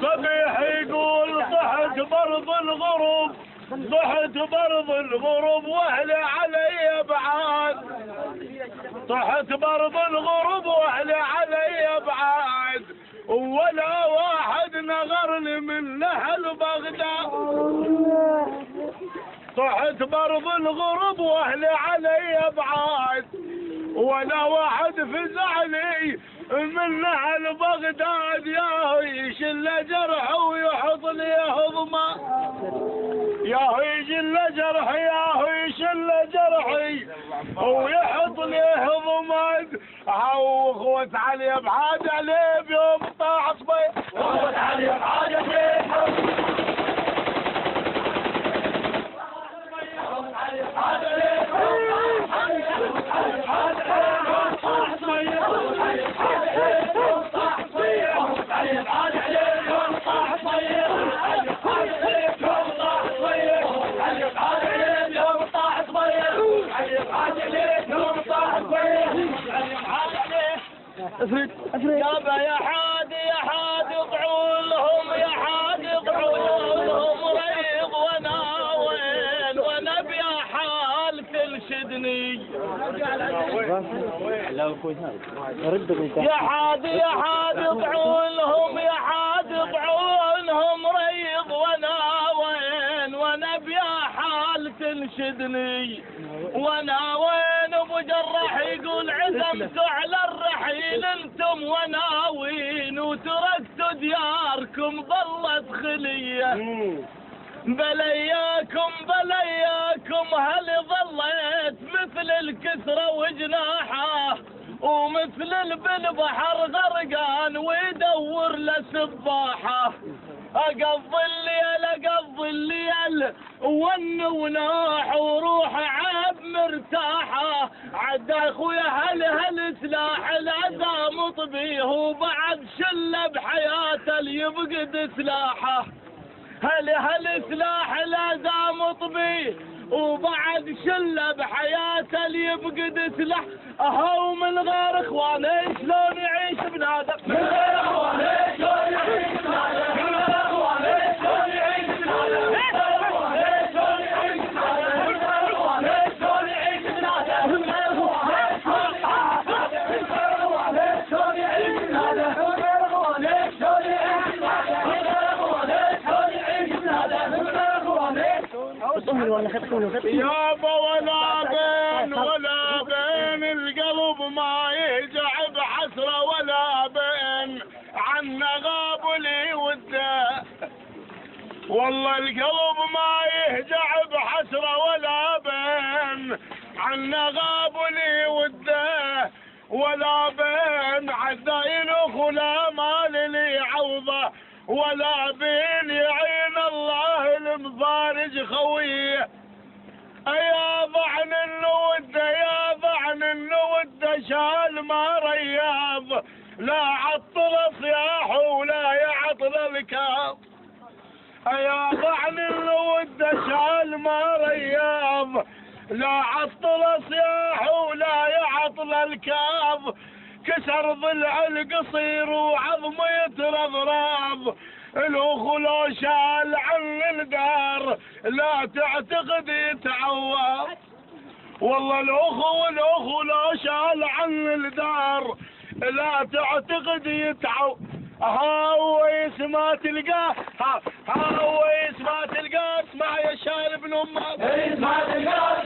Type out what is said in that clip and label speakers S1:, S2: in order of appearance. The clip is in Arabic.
S1: صبيح يقول طحت برض الغروب، طحت برض الغروب واهلي علي بعاد، طحت برض الغروب واهلي علي بعاد، ولا واحد نغرني من اهل بغداد. طحت برض الغروب واهلي علي بعاد، ولا واحد فزعني من اهل بغداد. يا يشل جرح ويحط لي هضمه، يا يشل جرحي، يا يشل جرحي ويحط لي هضمه. اخوة علي بعاد عليه بيوم طاح صبي، اخوة علي بعاد عليه يابا يا حادي يا حادي قعولهم، يا حادي قعولهم ريض وانا وين وانا بيا حال تلشدني. يا حادي يا حادي قعولهم، يا حادي قعولهم ريض وانا وين وانا بيا حال تنشدني. وانا وين ابو جراح يقول عزمت على الرحيل انتم وناوين، وتركتوا دياركم ظلت خليه. بلياكم بلياكم هل ظليت مثل الكسرة وجناحه، ومثل بالبحر غرقان ويدور لسباحه. اقضي الليل اقضي الليل والنوناح وروح عاب مرتاحه. عد اخويا هل سلاح الاذى مطبيه، وبعد شله بحياته اللي يفقد سلاحه. هل سلاح الاذى مطبيه، وبعد شله بحياته اللي يفقد سلاح. اهو من غير اخواني شلون يعيش بنادم، من غير اخواني شلون يعيش بنادم، من غير اخواني شلون يعيش بنادم، من غير اخواني شلون يعيش بنادم، من غير اخواني شلون يعيش بنادم، من غير اخواني شلون يعيش بنادم، من غير اخواني شلون يعيش بنادم، من غير اخواني شلون يعيش بنادم، من غير اخواني. يابا ولا بين ولا بين القلب ما يهجع بحسرة، ولا بين عنا غاب لي وده. والله القلب ما يهجع بحسرة، ولا بين عنا غاب لي وده، ولا بين عزايل ولا مال لي عوضه، ولا بين يعين الله المفارج خويه. يا ضعن النود يا ضعن النود شال ما رياض، لا عطل صياح ولا يعطل الكاظ. يا ضعن النود شال ما رياض، لا عطل صياح ولا يعطل الكاظ. كسر ضلع القصير وعظمه يترضرض، الاخو لو شال عن الدار لا تعتقد يتعوض. والله الاخو لو شال عن الدار لا تعتقد يتعوض. هاويس ما تلقاه، هاويس ما تلقاه. اسمع يا شارب من امك، ما تلقاه